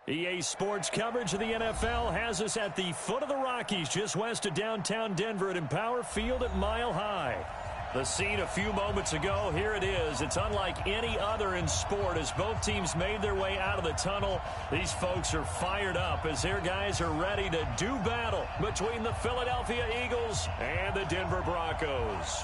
EA Sports coverage of the NFL has us at the foot of the Rockies, just west of downtown Denver at Empower Field at Mile High. The scene a few moments ago, here it is. It's unlike any other in sport as both teams made their way out of the tunnel. These folks are fired up as their guys are ready to do battle between the Philadelphia Eagles and the Denver Broncos.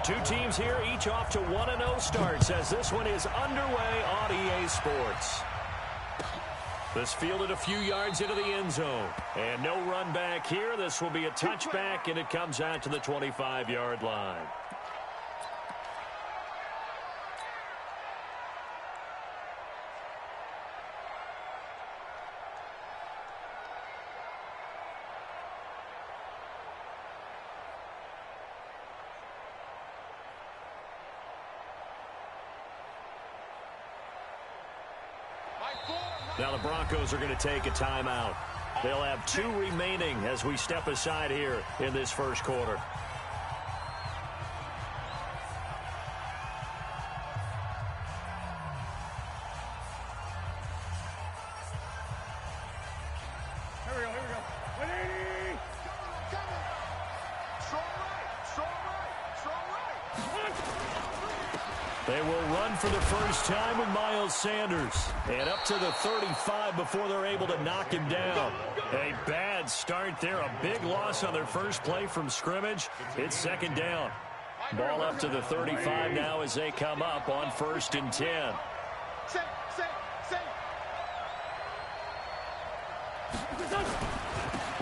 Two teams here, each off to 1-0 starts as this one is underway on EA Sports. This fielded a few yards into the end zone. And no run back here. This will be a touchback, and it comes out to the 25-yard line. Now the Broncos are going to take a timeout. They'll have 2 remaining as we step aside here in this first quarter. Here we go. 180. Strong right. They will run for the first time with Miles Sanders. And up to the 35 before they're able to knock him down. A bad start there. A big loss on their first play from scrimmage. It's second down. Ball up to the 35 now as they come up on 1st and 10.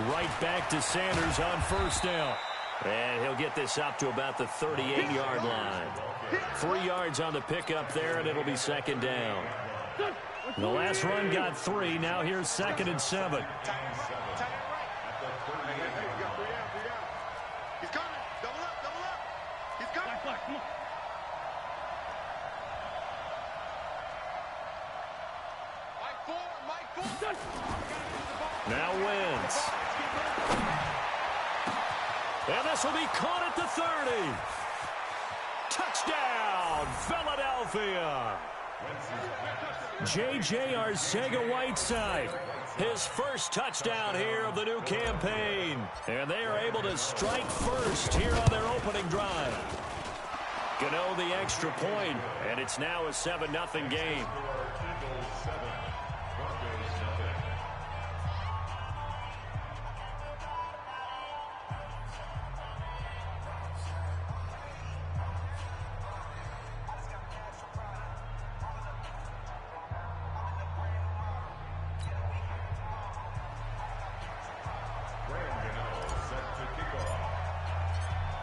Right back to Sanders on 1st down. And he'll get this up to about the 38-yard line. 3 yards on the pickup there, and it'll be second down. The last run got 3. Now here's 2nd and 7. He's coming. Double up. He's coming. Come on. Mike 4. Now wins. And this will be caught at the 30. Touchdown, Philadelphia. J.J. Arcega-Whiteside, his first touchdown here of the new campaign. And they are able to strike first here on their opening drive. Gano the extra point, and it's now a 7-0 game.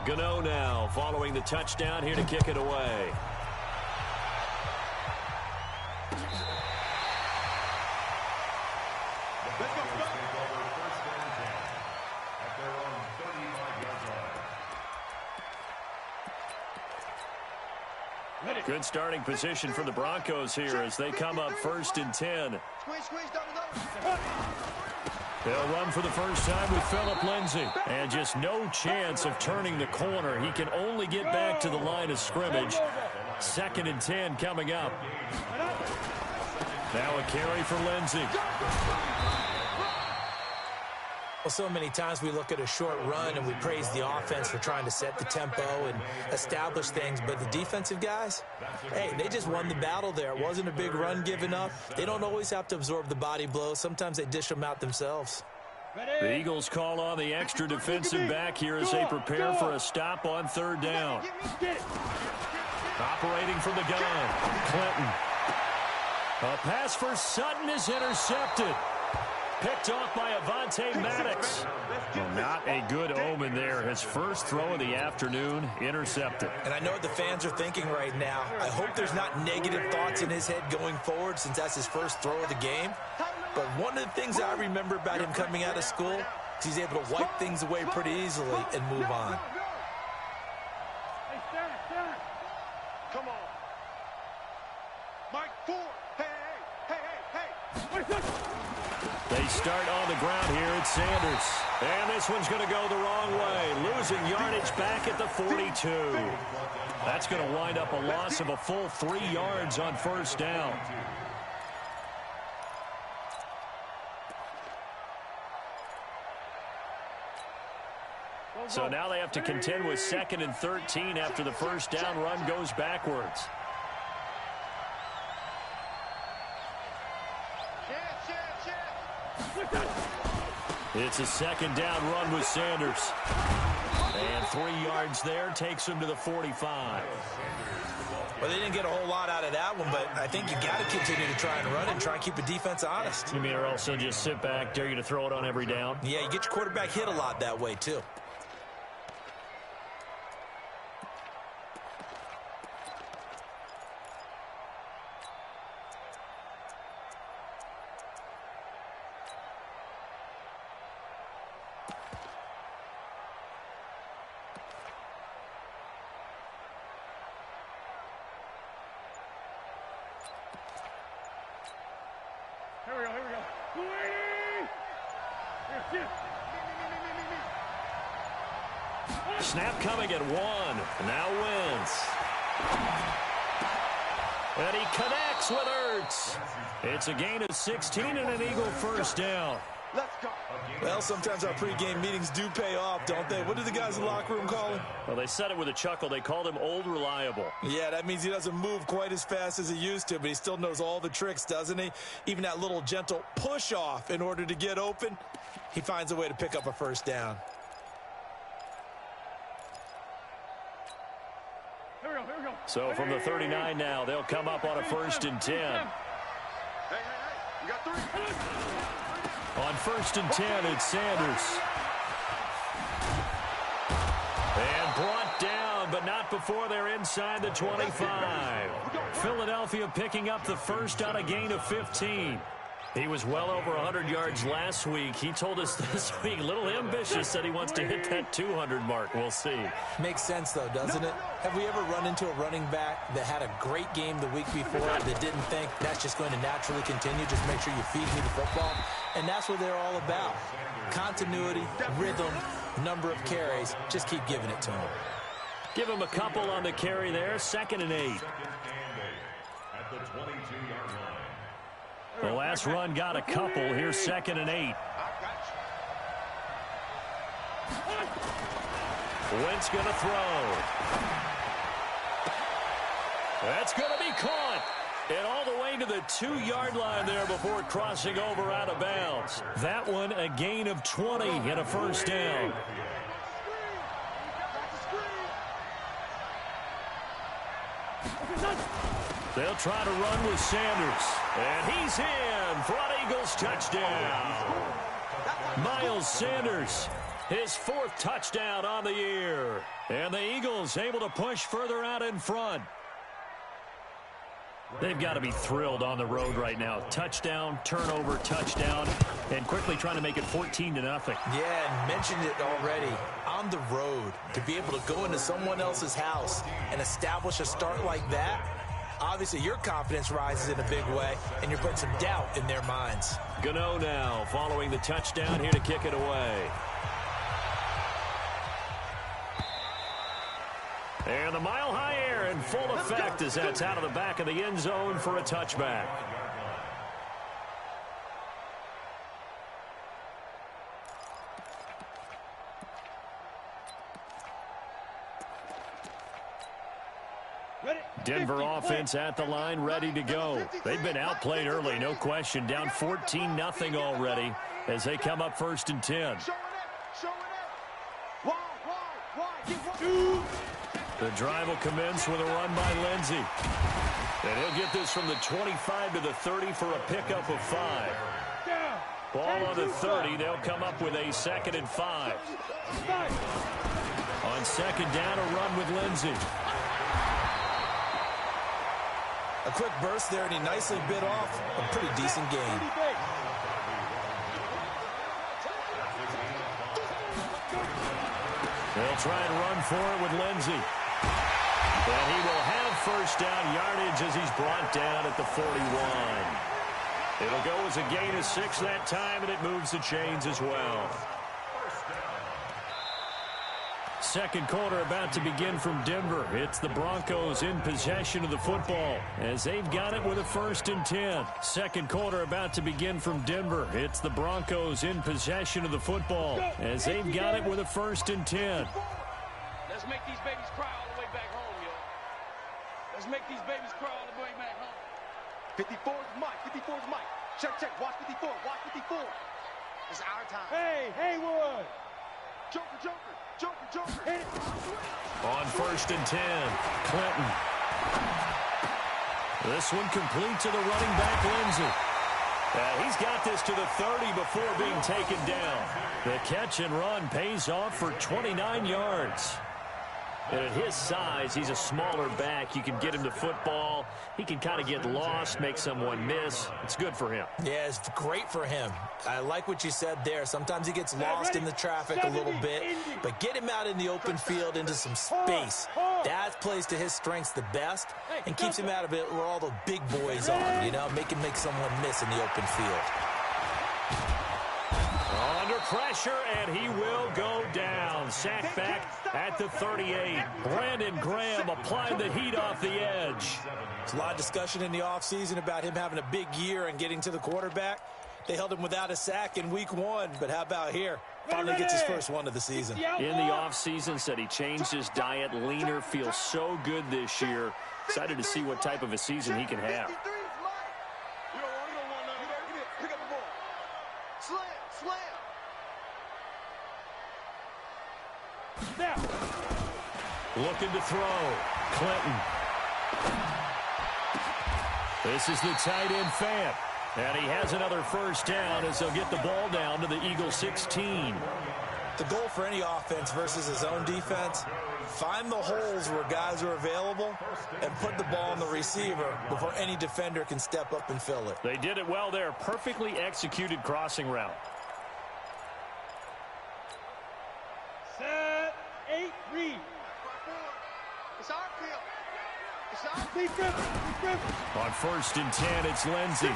Gano now following the touchdown here to kick it away. Good starting position for the Broncos here as they come up 1st and 10. They'll run for the first time with Phillip Lindsay. And just no chance of turning the corner. He can only get back to the line of scrimmage. 2nd and 10 coming up. Now a carry for Lindsay. Well, so many times we look at a short run and we praise the offense for trying to set the tempo and establish things. But the defensive guys, hey, they just won the battle there. It wasn't a big run given up. They don't always have to absorb the body blows. Sometimes they dish them out themselves. The Eagles call on the extra defensive back here as they prepare for a stop on 3rd down. Operating from the gun, Clinton. A pass for Sutton is intercepted. Picked off by Avonte Maddox. Well, not a good omen there. His first throw of the afternoon, intercepted. And I know what the fans are thinking right now. I hope there's not negative thoughts in his head going forward since that's his first throw of the game. But one of the things I remember about him coming out of school is he's able to wipe things away pretty easily and move on. Come on. Mike 4. Hey. They start on the ground here. It's Sanders. And this one's going to go the wrong way. Losing yardage back at the 42. That's going to wind up a loss of a full 3 yards on first down. So now they have to contend with 2nd and 13 after the first down run goes backwards. It's a 2nd down run with Sanders. And 3 yards there takes him to the 45. Well, they didn't get a whole lot out of that one, but I think you got to continue to try and run and try and keep the defense honest. You mean or else they'll just sit back, dare you to throw it on every down? Yeah, you get your quarterback hit a lot that way, too. Snap coming at 1. Now Wentz. And he connects with Ertz. It's a gain of 16 and an Eagle first down. Let's go. Well, sometimes our pregame meetings do pay off, don't they? What do the guys in the locker room call him? Well, they said it with a chuckle. They called him Old Reliable. Yeah, that means he doesn't move quite as fast as he used to, but he still knows all the tricks, doesn't he? Even that little gentle push-off in order to get open, he finds a way to pick up a first down. So from the 39 now, they'll come up on a 1st and 10. Hey, you got 3. On 1st and 10, it's Sanders. And brought down, but not before they're inside the 25. Philadelphia picking up the first on a gain of 15. He was well over 100 yards last week. He told us this week, a little ambitious, said he wants to hit that 200 mark. We'll see. Makes sense, though, doesn't it? Have we ever run into a running back that had a great game the week before that didn't think that's just going to naturally continue? Just make sure you feed me the football. And that's what they're all about. Continuity, rhythm, number of carries. Just keep giving it to him. Give him a couple on the carry there. 2nd and 8. The last run got a couple. Here's 2nd and 8. Wentz going to throw. That's going to be caught. And all the way to the 2-yard line there before crossing over out of bounds. That one a gain of 20 and a first down. They'll try to run with Sanders. And he's in for an Eagles touchdown. Miles Sanders, his 4th touchdown on the year. And the Eagles able to push further out in front. They've got to be thrilled on the road right now. Touchdown, turnover, touchdown, and quickly trying to make it 14-0. Yeah, and mentioned it already. On the road, to be able to go into someone else's house and establish a start like that, obviously your confidence rises in a big way, and you're putting some doubt in their minds. Gano now following the touchdown here to kick it away. And the mile-high air in full effect as that's out of the back of the end zone for a touchback. Denver offense at the line, ready to go. They've been outplayed early, no question. Down 14-0 already as they come up 1st and 10. The drive will commence with a run by Lindsey. And he'll get this from the 25 to the 30 for a pickup of 5. Ball on the 30. They'll come up with a 2nd and 5. On 2nd down, a run with Lindsey. A quick burst there, and he nicely bit off a pretty decent gain. They'll try and run for it with Lindsey. And he will have first down yardage as he's brought down at the 41. It'll go as a gain of 6 that time, and it moves the chains as well. Second quarter about to begin from Denver. It's the Broncos in possession of the football as they've got it with a 1st and 10. Second quarter about to begin from Denver. It's the Broncos in possession of the football as they've got it with a 1st and 10. Let's make these babies cry all the way back home, yo. Let's make these babies cry all the way back home. 54's Mike. 54's Mike. Check. Watch 54. Watch 54. It's our time. Hey, Haywood. Joker. On 1st and 10, Clinton. This one complete to the running back, Lindsey. He's got this to the 30 before being taken down. The catch and run pays off for 29 yards. And at his size, he's a smaller back. You can get him to football. He can kind of get lost, make someone miss. It's good for him. Yeah, it's great for him. I like what you said there. Sometimes he gets lost in the traffic a little bit, but get him out in the open field into some space. That plays to his strengths the best and keeps him out of it where all the big boys are, you know, make him make someone miss in the open field. Under pressure, and he will go down. Sack back at the 38. Brandon Graham applying the heat off the edge. There's a lot of discussion in the offseason about him having a big year and getting to the quarterback. They held him without a sack in week 1, but how about here? Finally gets his first one of the season. In the offseason, said he changed his diet, leaner, feels so good this year. Excited to see what type of a season he can have. Pick up the ball. Slam. Looking to throw. Clinton. This is the tight end Fant. And he has another 1st down as they'll get the ball down to the Eagles 16. The goal for any offense versus his own defense, find the holes where guys are available and put the ball on the receiver before any defender can step up and fill it. They did it well there. Perfectly executed crossing route. Set, 8, read. It's our field. On 1st and 10, it's Lindsey.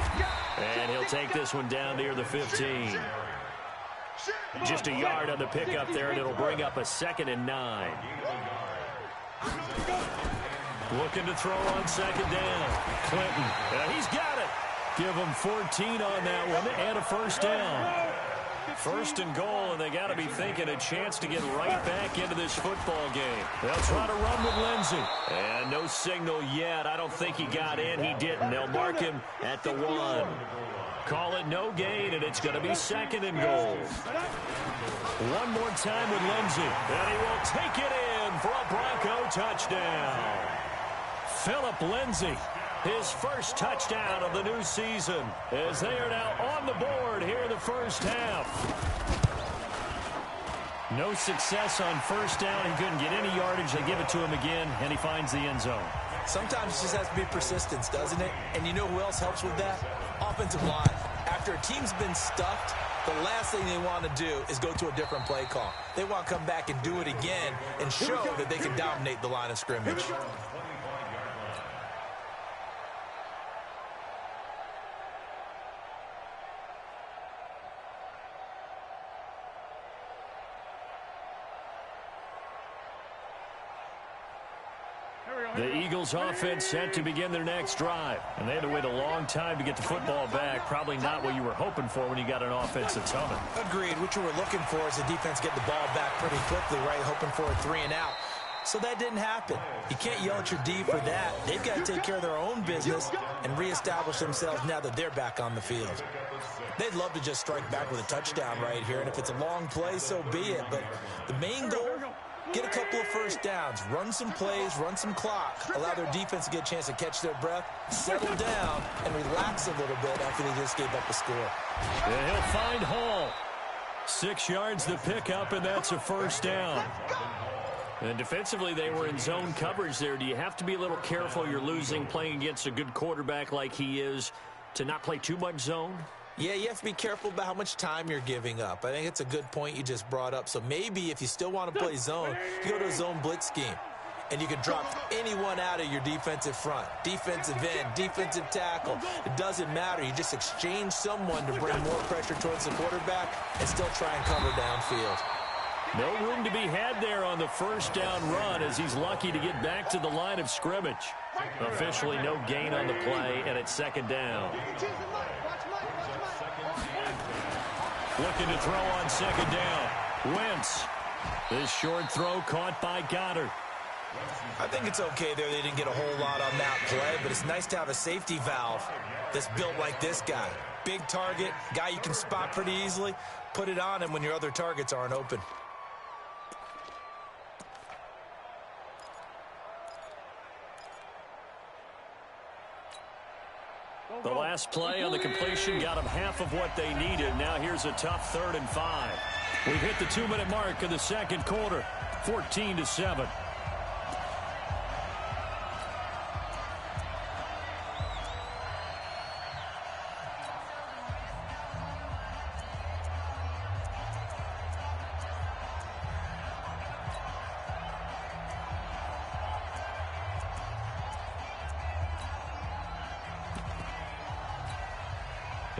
And he'll take this one down near the 15. Just a yard on the pickup there, and it'll bring up a 2nd and 9. Looking to throw on 2nd down. Clinton. He's got it. Give him 14 on that one and a 1st down. 1st and goal, and they got to be thinking a chance to get right back into this football game. They'll try to run with Lindsey. And no signal yet. I don't think he got in. He didn't. They'll mark him at the 1. Call it no gain, and it's going to be 2nd and goal. One more time with Lindsey. And he will take it in for a Bronco touchdown. Philip Lindsey. His first touchdown of the new season as they are now on the board here in the 1st half. No success on 1st down. He couldn't get any yardage. They give it to him again, and he finds the end zone. Sometimes it just has to be persistence, doesn't it? And you know who else helps with that? Offensive line. After a team's been stuffed, the last thing they want to do is go to a different play call. They want to come back and do it again and show that they can dominate the line of scrimmage. The Eagles offense set to begin their next drive. And they had to wait a long time to get the football back. Probably not what you were hoping for when you got an offense that's humming. Agreed. What you were looking for is the defense get the ball back pretty quickly, right? Hoping for a 3 and out. So that didn't happen. You can't yell at your D for that. They've got to take care of their own business and reestablish themselves now that they're back on the field. They'd love to just strike back with a touchdown right here. And if it's a long play, so be it. But the main goal, get a couple of 1st downs, run some plays, run some clock, allow their defense to get a chance to catch their breath, settle down, and relax a little bit after they just gave up a score. And he'll find Hall. 6 yards the pickup, and that's a 1st down. And defensively, they were in zone coverage there. Do you have to be a little careful? You're losing, playing against a good quarterback like he is, to not play too much zone? Yeah, you have to be careful about how much time you're giving up. I think it's a good point you just brought up. So maybe if you still want to play zone, you go to a zone blitz scheme. and you can drop anyone out of your defensive front. Defensive end, defensive tackle. It doesn't matter. You just exchange someone to bring more pressure towards the quarterback and still try and cover downfield. No room to be had there on the first down run as he's lucky to get back to the line of scrimmage. Officially no gain on the play, and it's second down. Looking to throw on second down. Wentz. This short throw caught by Goddard. I think it's okay there. They didn't get a whole lot on that play, but it's nice to have a safety valve that's built like this guy. Big target, guy you can spot pretty easily. Put it on him when your other targets aren't open. The last play on the completion got them half of what they needed. Now here's a tough 3rd and 5. We've hit the 2-minute mark of the second quarter, 14-7.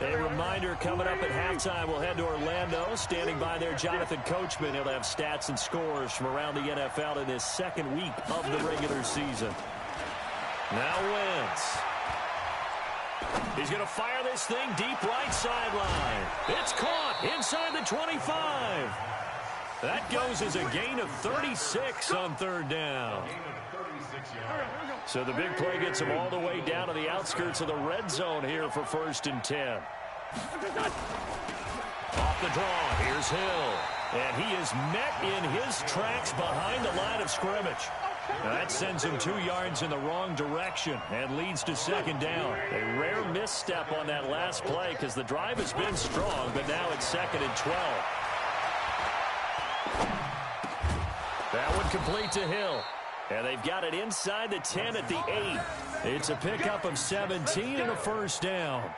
A reminder, coming up at halftime, we'll head to Orlando. Standing by there, Jonathan Coachman. He'll have stats and scores from around the NFL in his second week of the regular season. Now Wentz. He's going to fire this thing deep right sideline. It's caught inside the 25. That goes as a gain of 36 on 3rd down. So the big play gets him all the way down to the outskirts of the red zone here for 1st and 10. Off the draw, here's Hill. And he is met in his tracks behind the line of scrimmage. Now that sends him 2 yards in the wrong direction and leads to second down. A rare misstep on that last play because the drive has been strong, but now it's 2nd and 12. That one complete to Hill. And they've got it inside the 10 at the 8. It's a pickup of 17 and a 1st down.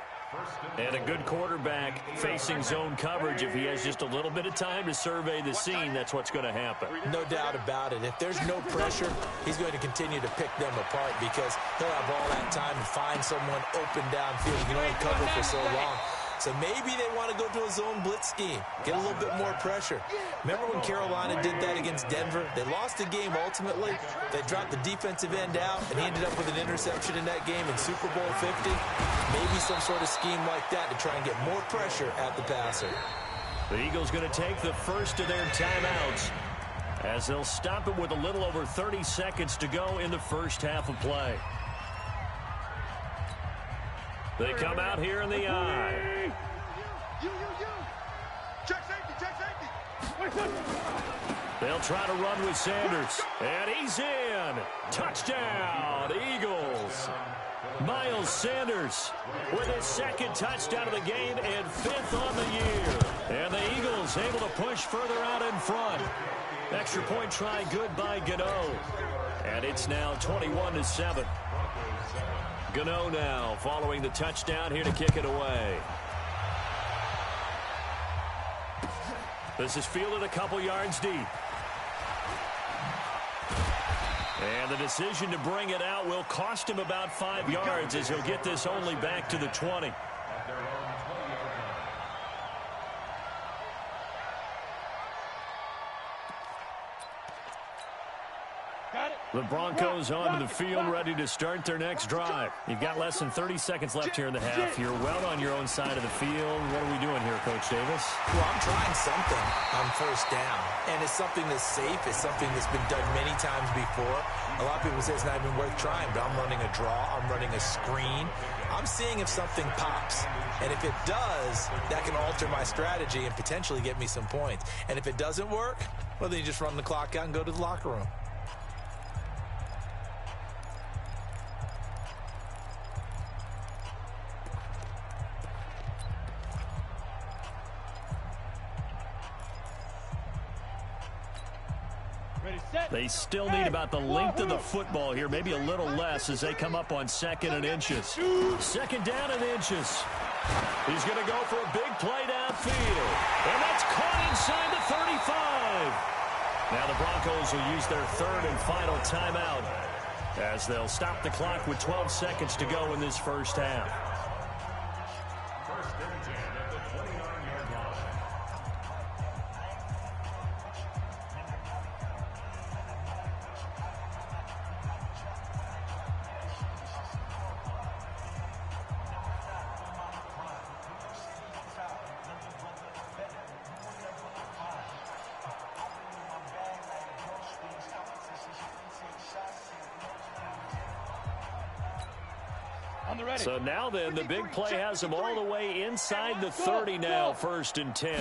And a good quarterback facing zone coverage. If he has just a little bit of time to survey the scene, that's what's going to happen. No doubt about it. If there's no pressure, he's going to continue to pick them apart because he'll have all that time to find someone open downfield. You can only cover for so long. So maybe they want to go to a zone blitz scheme, get a little bit more pressure. Remember when Carolina did that against Denver? They lost the game ultimately. They dropped the defensive end out, and he ended up with an interception in that game in Super Bowl 50. Maybe some sort of scheme like that to try and get more pressure at the passer. The Eagles going to take the first of their timeouts as they'll stop it with a little over 30 seconds to go in the first half of play. They come out here in the eye. Check safety. They'll try to run with Sanders. And he's in. Touchdown, Eagles. Miles Sanders with his 2nd touchdown of the game and 5th on the year. And the Eagles able to push further out in front. Extra point try good by Gano. And it's now 21-7. Gano now following the touchdown here to kick it away. This is fielded a couple yards deep. And the decision to bring it out will cost him about 5 yards as he'll get this only back to the 20. The Broncos onto the field, ready to start their next drive. You've got less than 30 seconds left here in the half. You're well on your own side of the field. What are we doing here, Coach Davis? Well, I'm trying something on 1st down, and it's something that's safe. It's something that's been done many times before. A lot of people say it's not even worth trying, but I'm running a draw. I'm running a screen. I'm seeing if something pops, and if it does, that can alter my strategy and potentially get me some points. And if it doesn't work, well, then you just run the clock out and go to the locker room. They still need about the length of the football here, maybe a little less as they come up on 2nd and inches. 2nd down and inches. He's going to go for a big play downfield. And that's caught inside the 35. Now the Broncos will use their third and final timeout as they'll stop the clock with 12 seconds to go in this first half. First and 10 at the 29-yard line. So now then, the big play has him all the way inside the 30 now, first and 10.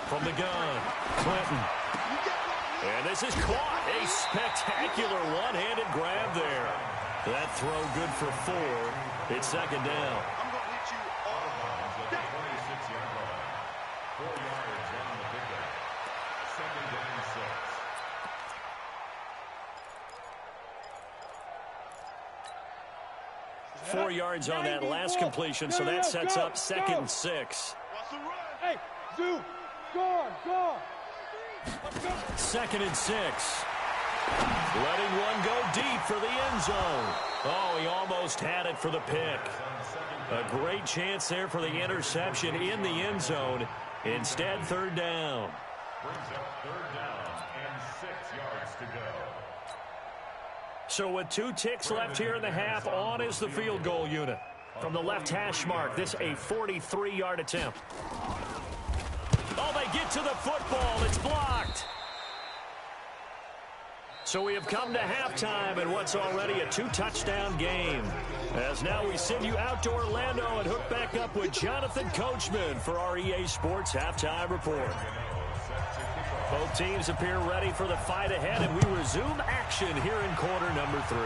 From the gun, Clinton. And this is caught. A spectacular one-handed grab there. That throw good for 4. It's second down. I'm going to hit you all day. 26-yard line. 4 yards on the pickup. Second down 6. 4 yards on that last completion, so that sets up second and 6. Hey, Zoo, go. Second and 6. Letting one go deep for the end zone. Oh, he almost had it for the pick. A great chance there for the interception in the end zone. Instead, third down. Brings up third down and 6 yards to go. So with 2 ticks left here in the half, on is the field goal unit. From the left hash mark, this a 43-yard attempt. Oh, they get to the football. It's blocked. So we have come to halftime in what's already a 2-touchdown game. As now we send you out to Orlando and hook back up with Jonathan Coachman for our EA Sports Halftime Report. Both teams appear ready for the fight ahead, and we resume action here in quarter number 3.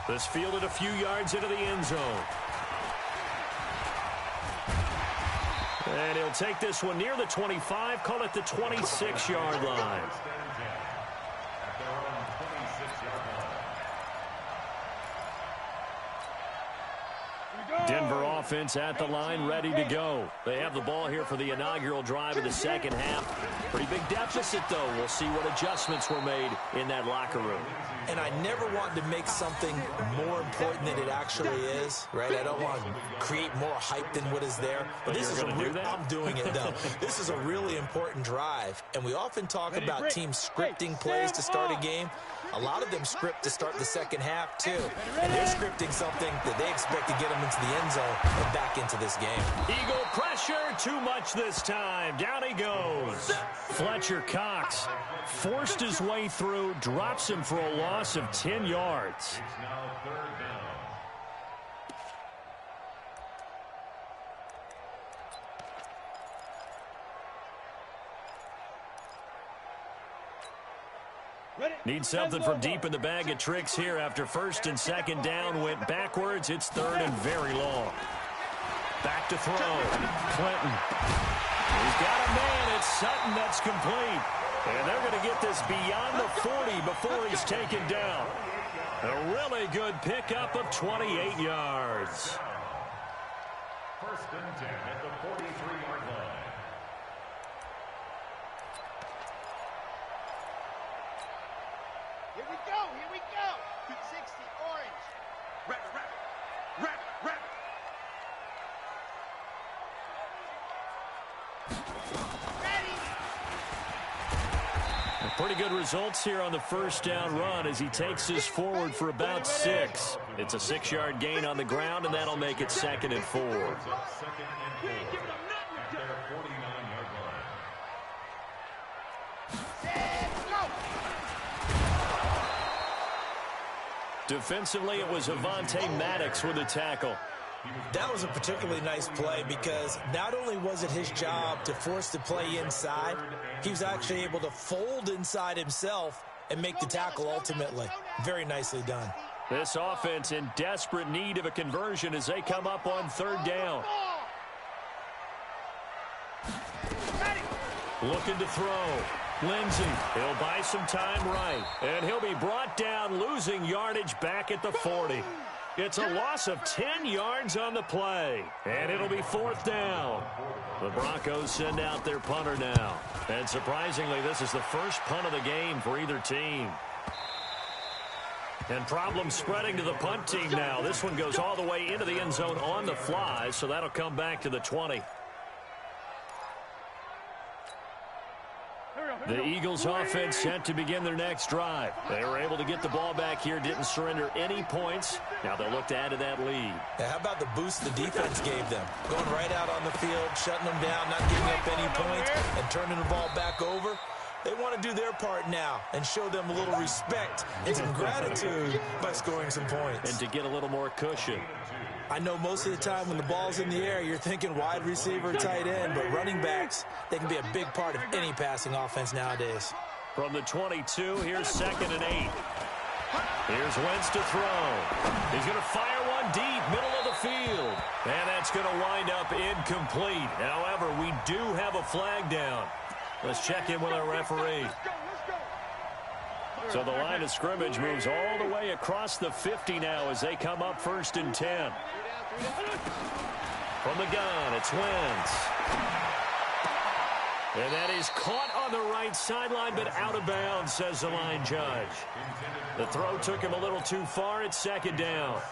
This fielded a few yards into the end zone. And he'll take this one near the 25, call it the 26-yard line. Denver offense at the line, ready to go. They have the ball here for the inaugural drive of the second half. Pretty big deficit, though. We'll see what adjustments were made in that locker room. And I never want to make something more important than it actually is, right? I don't want to create more hype than what is there. But this is I'm doing it, though. This is a really important drive. And we often talk about teams scripting plays to start a game. A lot of them script to start the second half, too. And they're scripting something that they expect to get them into the end zone and back into this game. Eagle pressure, too much this time. Down he goes. Fletcher Cox forced his way through, drops him for a loss of 10 yards. It's now third down. Need something from deep in the bag of tricks here after first and second down went backwards. It's third and very long. Back to throw. Clinton. He's got a man. It's Sutton that's complete. And they're going to get this beyond the 40 before he's taken down. A really good pickup of 28 yards. First and 10 at the 43-yard line. Here we go. 60, orange. Wrap it. Pretty good results here on the first down run as he takes this forward for about 6. It's a 6-yard gain on the ground, and that'll make it second and 4. Second and 4 at their 49-yard line. Defensively, it was Avonte Maddox with the tackle. That was a particularly nice play because not only was it his job to force the play inside, he was actually able to fold inside himself and make the tackle ultimately. Very nicely done. This offense in desperate need of a conversion as they come up on third down. Looking to throw. Lindsey, he'll buy some time right. And he'll be brought down, losing yardage back at the 40. It's a loss of 10 yards on the play, and it'll be 4th down. The Broncos send out their punter now. And surprisingly, this is the first punt of the game for either team. And problems spreading to the punt team now. This one goes all the way into the end zone on the fly, so that'll come back to the 20. The Eagles offense set to begin their next drive. They were able to get the ball back here, didn't surrender any points. Now they'll look to add to that lead. How about the boost the defense gave them? Going right out on the field, shutting them down, not giving up any points, and turning the ball back over. They want to do their part now and show them a little respect and some gratitude by scoring some points. And to get a little more cushion. I know most of the time when the ball's in the air, you're thinking wide receiver, tight end, but running backs, they can be a big part of any passing offense nowadays. From the 22, here's 2nd and 8. Here's Wentz to throw. He's going to fire one deep, middle of the field. And that's going to wind up incomplete. However, we do have a flag down. Let's check in with our referee. So the line of scrimmage moves all the way across the 50 now as they come up 1st and 10. From the gun, it's Wentz. And that is caught on the right sideline, but out of bounds, says the line judge. The throw took him a little too far. It's 2nd down.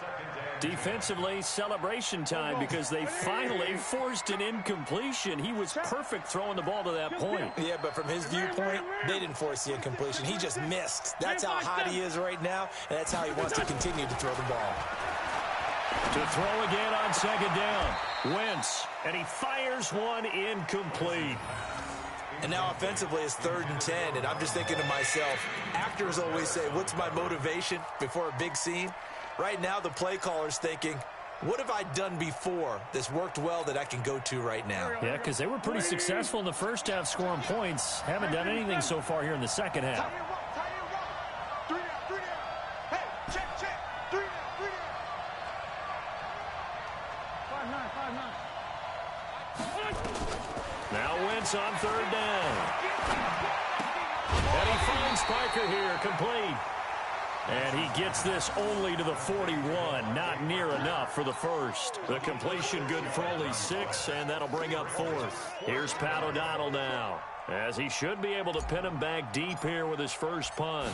Defensively, celebration time because they finally forced an incompletion. He was perfect throwing the ball to that point. Yeah, but from his viewpoint, they didn't force the incompletion. He just missed. That's how hot he is right now, and that's how he wants to continue to throw the ball. To throw again on 2nd down. Wentz, and he fires one incomplete. And now offensively it's 3rd and 10, and I'm just thinking to myself, actors always say, what's my motivation before a big scene? Right now the play caller's thinking, what have I done before that's worked well that I can go to right now? Yeah, because they were pretty successful in the first half scoring points. Haven't done anything so far here in the second half. Now Wentz on 3rd down. And he finds Parker here, complete. And he gets this only to the 41, not near enough for the first. The completion good for only 6, and that'll bring up 4th. Here's Pat O'Donnell now, as he should be able to pin him back deep here with his first punt.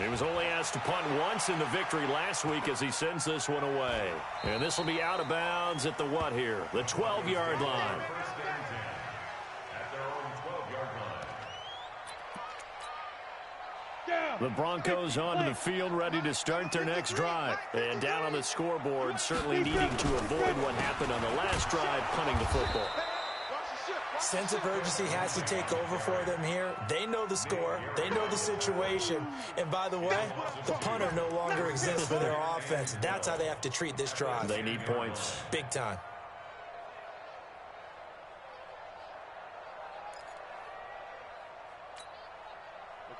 He was only asked to punt once in the victory last week as he sends this one away. And this will be out of bounds at the what here? The 12-yard line. The Broncos onto the field, ready to start their next drive. And down on the scoreboard, certainly needing to avoid what happened on the last drive, punting the football. Sense of urgency has to take over for them here. They know the score. They know the situation. And by the way, the punter no longer exists for their offense. That's how they have to treat this drive. They need points. Big time.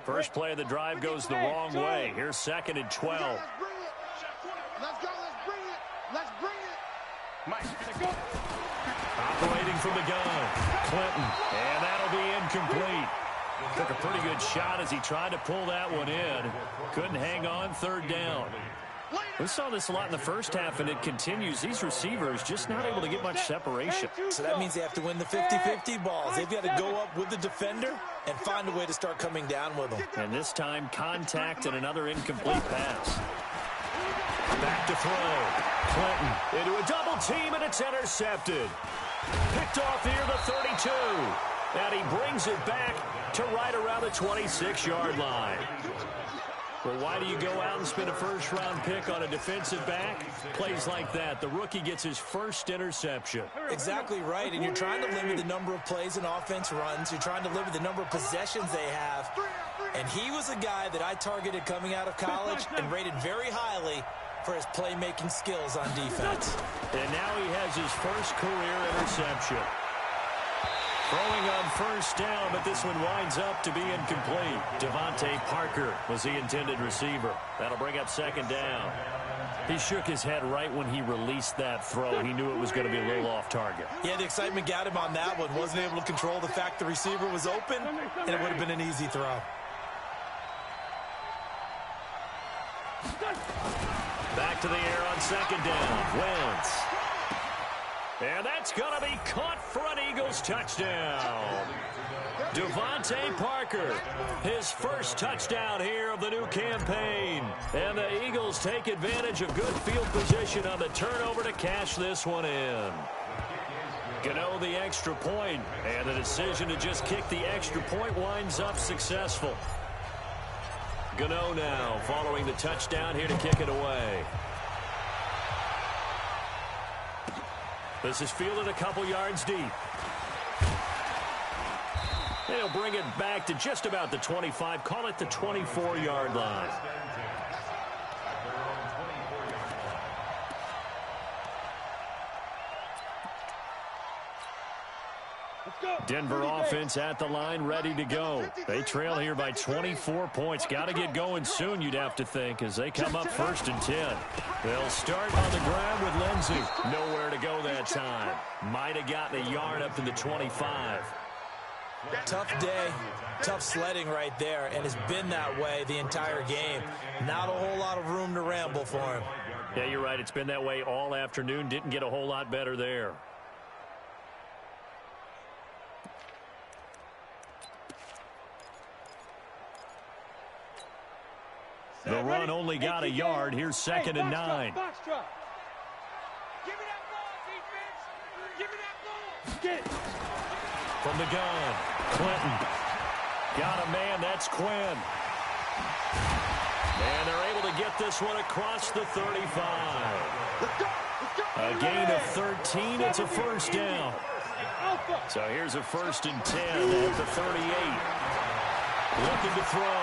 First play of the drive goes the wrong way. Here's 2nd and 12. Let's go. Let's bring it. Let's bring it. Mike, go. Operating from the gun, Clinton, and that'll be incomplete. Took a pretty good shot as he tried to pull that one in. Couldn't hang on, 3rd down. We saw this a lot in the first half, and it continues. These receivers just not able to get much separation. So that means they have to win the 50-50 balls. They've got to go up with the defender and find a way to start coming down with them. And this time, contact and another incomplete pass. Back to throw. Clinton into a double team, and it's intercepted. Picked off here, the 32. And he brings it back to right around the 26-yard line. Well, why do you go out and spend a first-round pick on a defensive back? Plays like that. The rookie gets his first interception. Exactly right, and you're trying to limit the number of plays an offense runs. You're trying to limit the number of possessions they have. And he was a guy that I targeted coming out of college and rated very highly for his playmaking skills on defense. And now he has his first career interception. Throwing on first down, but this one winds up to be incomplete. Devontae Parker was the intended receiver. That'll bring up 2nd down. He shook his head right when he released that throw. He knew it was going to be a little off target. Yeah, the excitement got him on that one. Wasn't able to control the fact the receiver was open, and it would have been an easy throw. back to the air on second down. Wentz. And that's going to be caught for an Eagles touchdown. Devontae Parker, his first touchdown here of the new campaign. And the Eagles take advantage of good field position on the turnover to cash this one in. Gano the extra point, and the decision to just kick the extra point winds up successful. Gano now following the touchdown here to kick it away. This is fielded a couple yards deep. They'll bring it back to just about the 25, call it the 24-yard line. Denver offense at the line, ready to go. They trail here by 24 points. Got to get going soon, you'd have to think, as they come up 1st and 10. They'll start on the ground with Lindsey. Nowhere to go that time. Might have gotten a yard up to the 25. Tough day, tough sledding right there, and it's been that way the entire game. Not a whole lot of room to ramble for him. Yeah, you're right. It's been that way all afternoon. Didn't get a whole lot better there. The run only got a yard. Here's 2nd and 9. Give me that ball, defense. Give me that ball. Get it. From the gun, Clinton. Got a man, that's Quinn. And they're able to get this one across the 35. A gain of 13, it's a first down. So here's a 1st and 10 at the 38. Looking to throw.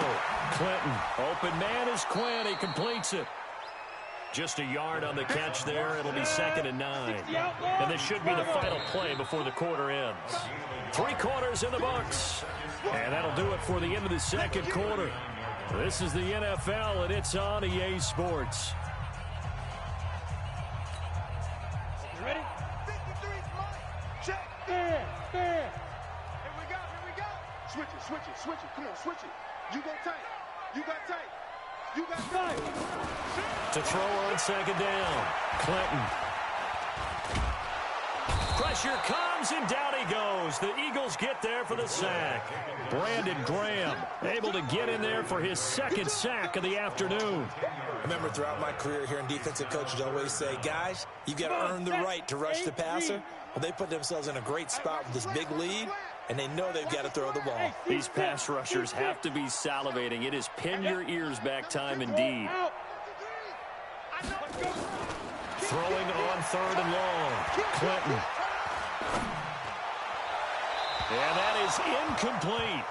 Clinton. Open man is Quinn. He completes it. Just a yard on the catch there. It'll be 2nd and 9. And this should be the final play before the quarter ends. 3 quarters in the books. And that'll do it for the end of the second quarter. This is the NFL, and it's on EA Sports. You ready? 53 is mine. Check. There. Here we go. Switch it. Come on, switch it. You go tight. You got tight. You got tight. To throw on 2nd down. Clinton. Pressure comes, and down he goes. The Eagles get there for the sack. Brandon Graham able to get in there for his 2nd sack of the afternoon. I remember throughout my career here in defensive coaches always say, guys, you got to earn the right to rush the passer. Well, they put themselves in a great spot with this big lead, and they know they've got to throw the ball. These pass rushers have to be salivating. It is pin your ears back time indeed. Throwing on 3rd and long. Clinton. And that is incomplete.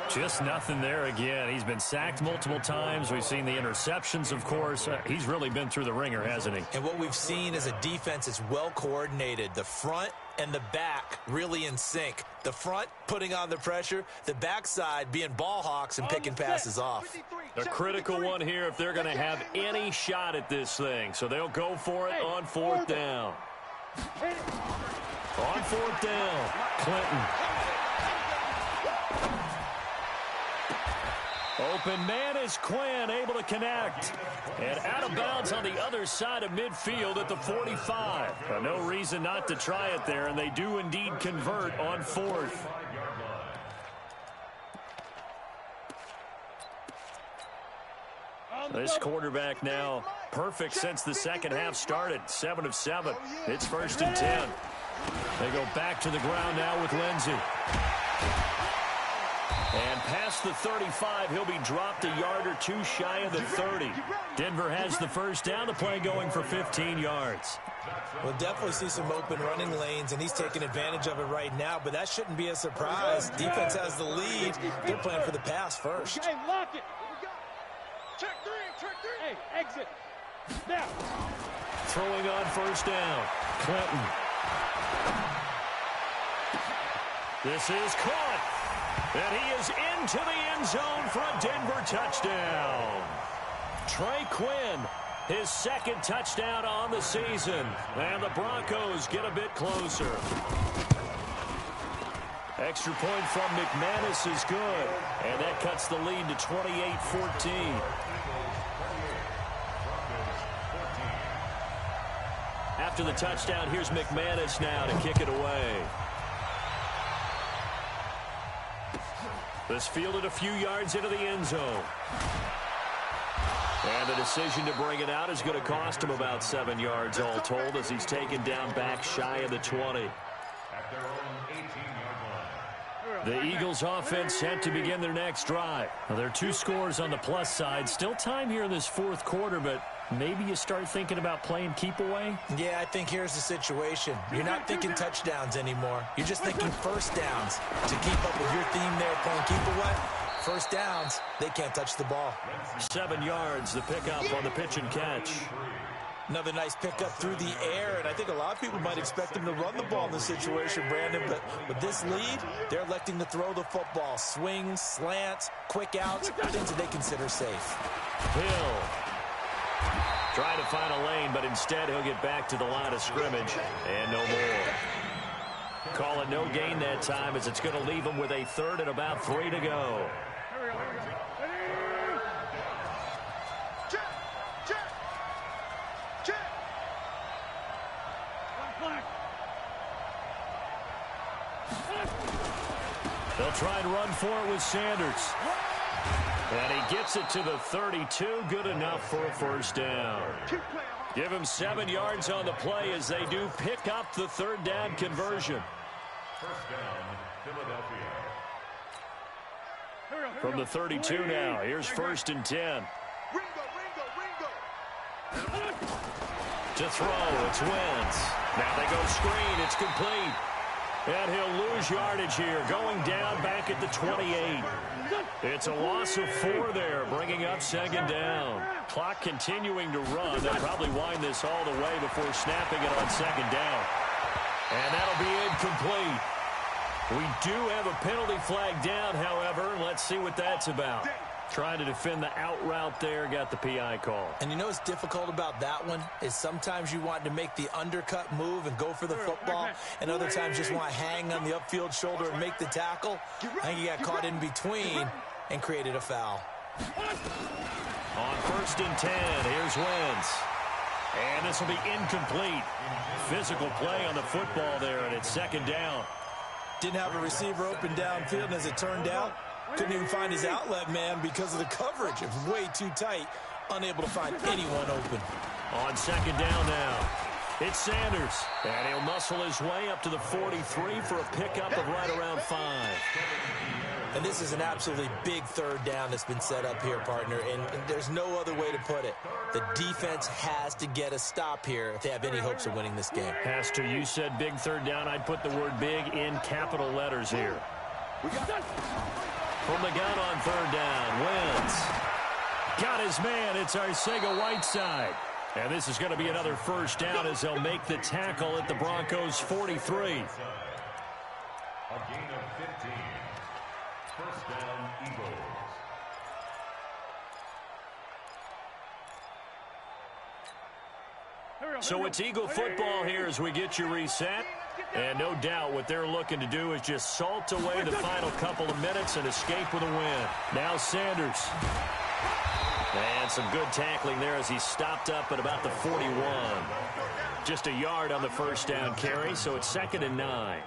Just nothing there again. He's been sacked multiple times. We've seen the interceptions, of course. He's really been through the ringer, hasn't he? And what we've seen is a defense that's well coordinated. The front and the back really in sync. The front putting on the pressure, the backside being ball hawks and picking passes off. A critical one here if they're going to have any shot at this thing. So they'll go for it on 4th down. On 4th down, Clinton. Open man is Quinn, able to connect. And out of bounds on the other side of midfield at the 45. No reason not to try it there, and they do indeed convert on 4th. This quarterback now perfect since the second half started. 7 of 7. It's 1st and 10. They go back to the ground now with Lindsey. And past the 35, he'll be dropped a yard or 2 shy of the 30. Denver has the first down, the play going for 15 yards. We'll definitely see some open running lanes, and he's taking advantage of it right now, but that shouldn't be a surprise. Defense has the lead. They're playing for the pass first. Hey, lock it. Check 3. Hey, exit. Now. Throwing on 1st down. Clinton. This is caught. And he is into the end zone for a Denver touchdown. Trey Quinn, his 2nd touchdown on the season. And the Broncos get a bit closer. Extra point from McManus is good. And that cuts the lead to 28-14. after the touchdown. Here's McManus now to kick it away. This fielded a few yards into the end zone. And the decision to bring it out is going to cost him about 7 yards all told as he's taken down back shy of the 20. At their own 18-yard line. The Eagles offense set to begin their next drive. Well, there are 2 scores on the plus side. Still time here in this fourth quarter, but maybe you start thinking about playing keep away? Yeah, I think here's the situation. You're not thinking touchdowns anymore. You're just thinking first downs. To keep up with your theme there, playing keep away, first downs, they can't touch the ball. 7 yards, the pickup on the pitch and catch. Another nice pickup through the air, and I think a lot of people might expect him to run the ball in this situation, Brandon, but with this lead, they're electing to throw the football. Swings, slants, quick outs, things that they consider safe. Hill trying to find a lane, but instead he'll get back to the line of scrimmage, and no more. Call it no gain that time as it's going to leave him with a third and about 3 to go. They'll try and run for it with Sanders. And he gets it to the 32. Good enough for a first down. Give him 7 yards on the play as they do pick up the third down conversion. First down, Philadelphia. From the 32 now, here's first and 10. Ringo. To throw, it's Wentz. Now they go screen, it's complete. And he'll lose yardage here, going down back at the 28. It's a loss of 4 there, bringing up second down. Clock continuing to run. They'll probably wind this all the way before snapping it on second down. And that'll be incomplete. We do have a penalty flag down, however. Let's see what that's about. Trying to defend the out route there, got the PI call. And you know what's difficult about that one is sometimes you want to make the undercut move and go for the football, and other times just want to hang on the upfield shoulder and make the tackle. I think he got caught in between and created a foul. On first and 10, here's Wentz. And this will be incomplete. Physical play on the football there, and it's second down. Didn't have a receiver open downfield, and as it turned out, couldn't even find his outlet man because of the coverage. It was way too tight, unable to find anyone open. On second down now, it's Sanders. And he'll muscle his way up to the 43 for a pickup of right around 5. And this is an absolutely big third down that's been set up here, partner, and there's no other way to put it. The defense has to get a stop here if they have any hopes of winning this game. Has to. You said big third down. I'd put the word big in capital letters here. From the gun on third down, Wentz got his man. It's Arcega-Whiteside. And this is going to be another first down as they'll make the tackle at the Broncos' 43. A gain of 15. First down, Eagles. So it's Eagle football here as we get you reset. And no doubt what they're looking to do is just salt away the final couple of minutes and escape with a win. Now Sanders. And some good tackling there as he stopped up at about the 41. Just a yard on the first down carry, so it's second and 9.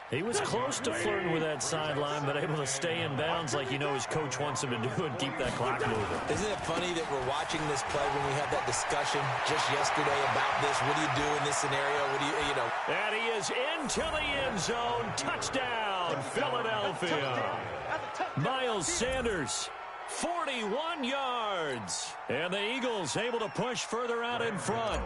He was close to flirting with that sideline, but able to stay in bounds like you know his coach wants him to do and keep that clock moving. Isn't it funny that we're watching this play when we had that discussion just yesterday about this? What do you do in this scenario? What do you know? And he is into the end zone. Touchdown, Philadelphia. Miles Sanders, 41 yards. And the Eagles able to push further out in front.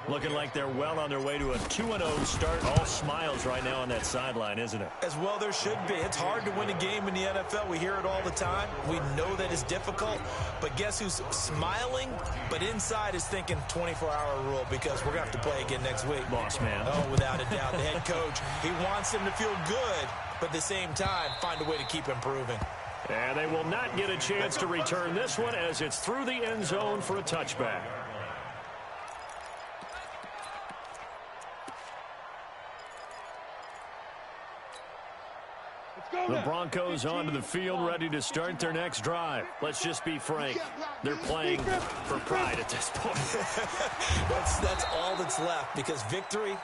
Looking like they're well on their way to a 2-0 start. All smiles right now on that sideline, isn't it? As well there should be. It's hard to win a game in the NFL. We hear it all the time. We know that it's difficult. But guess who's smiling? But inside is thinking 24-hour rule because we're going to have to play again next week. Boss man. Oh, without a doubt. The head coach, he wants them to feel good, but at the same time, find a way to keep improving. And they will not get a chance to return this one as it's through the end zone for a touchback. The Broncos onto the field, ready to start their next drive. Let's just be frank. They're playing for pride at this point. That's all that's left, because victory,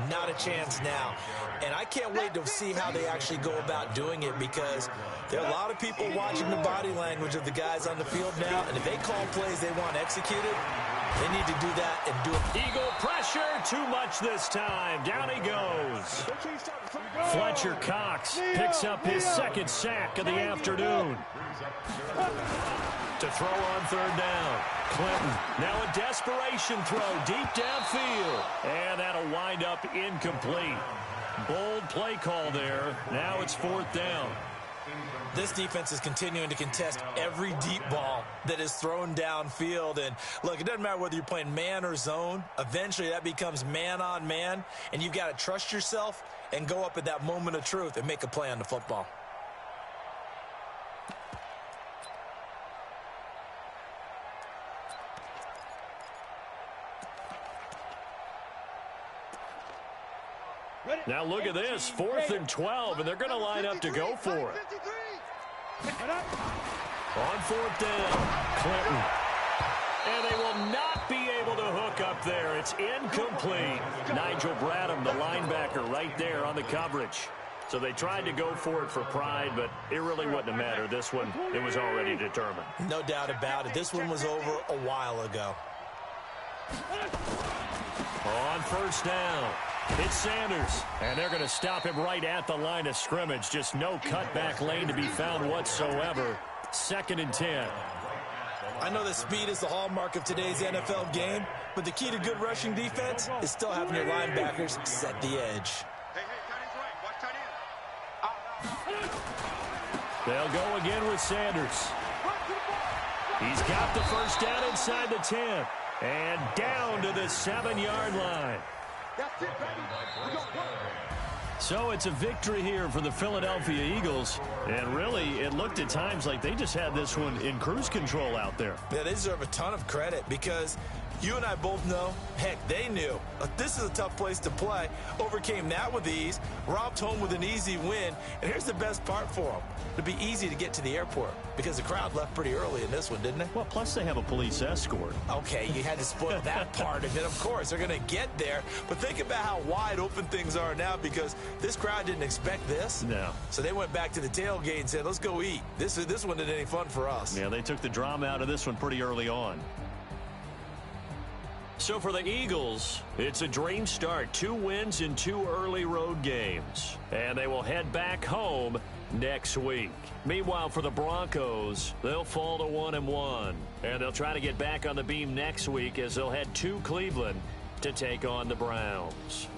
not a chance now. And I can't wait to see how they actually go about doing it, because there are a lot of people watching the body language of the guys on the field now, and if they call plays they want executed, they need to do that and do it. Eagle pressure, too much this time. Down he goes. Fletcher Cox picks up his second sack of the afternoon. To throw on third down. Clinton, now a desperation throw deep downfield. And that'll wind up incomplete. Bold play call there. Now it's fourth down. This defense is continuing to contest every deep ball that is thrown downfield. And look, it doesn't matter whether you're playing man or zone. Eventually that becomes man on man, and you've got to trust yourself and go up at that moment of truth and make a play on the football. Now look at this, 4th and 12, and they're going to line up to go for it. On fourth down, Clinton. And they will not be able to hook up there. It's incomplete. Nigel Bradham, the linebacker, right there on the coverage. So they tried to go for it for pride, but it really wouldn't have mattered. This one, it was already determined. No doubt about it. This one was over a while ago. On first down, it's Sanders. And they're going to stop him right at the line of scrimmage. Just no cutback lane to be found whatsoever. 2nd and 10. I know that speed is the hallmark of today's NFL game, but the key to good rushing defense is still having your linebackers set the edge. Hey, tight end's right. Watch tight end. They'll go again with Sanders. He's got the first down inside the 10. And down to the 7-yard line. That's it, baby. We gon' go. So it's a victory here for the Philadelphia Eagles. And really, it looked at times like they just had this one in cruise control out there. Yeah, they deserve a ton of credit, because you and I both know, heck, they knew. This is a tough place to play. Overcame that with ease, romped home with an easy win. And here's the best part for them. It'd be easy to get to the airport, because the crowd left pretty early in this one, didn't they? Well, plus they have a police escort. Okay, you had to spoil that part of it. Of course, they're going to get there. But think about how wide open things are now, because this crowd didn't expect this. No. So they went back to the tailgate and said, let's go eat. This one isn't any fun for us. Yeah, they took the drama out of this one pretty early on. So for the Eagles, it's a dream start. 2 wins in 2 early road games. And they will head back home next week. Meanwhile, for the Broncos, they'll fall to 1-1. And they'll try to get back on the beam next week, as they'll head to Cleveland to take on the Browns.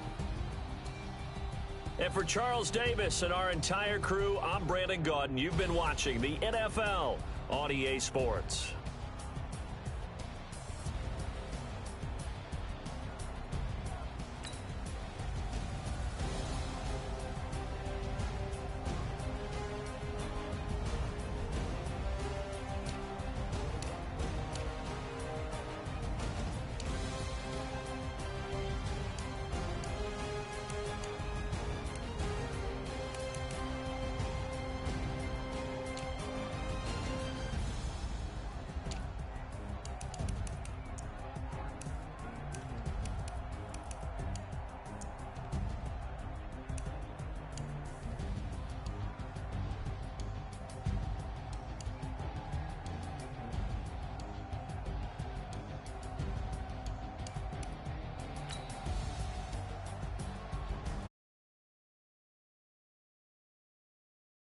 And for Charles Davis and our entire crew, I'm Brandon Gaudin. You've been watching the NFL on EA Sports.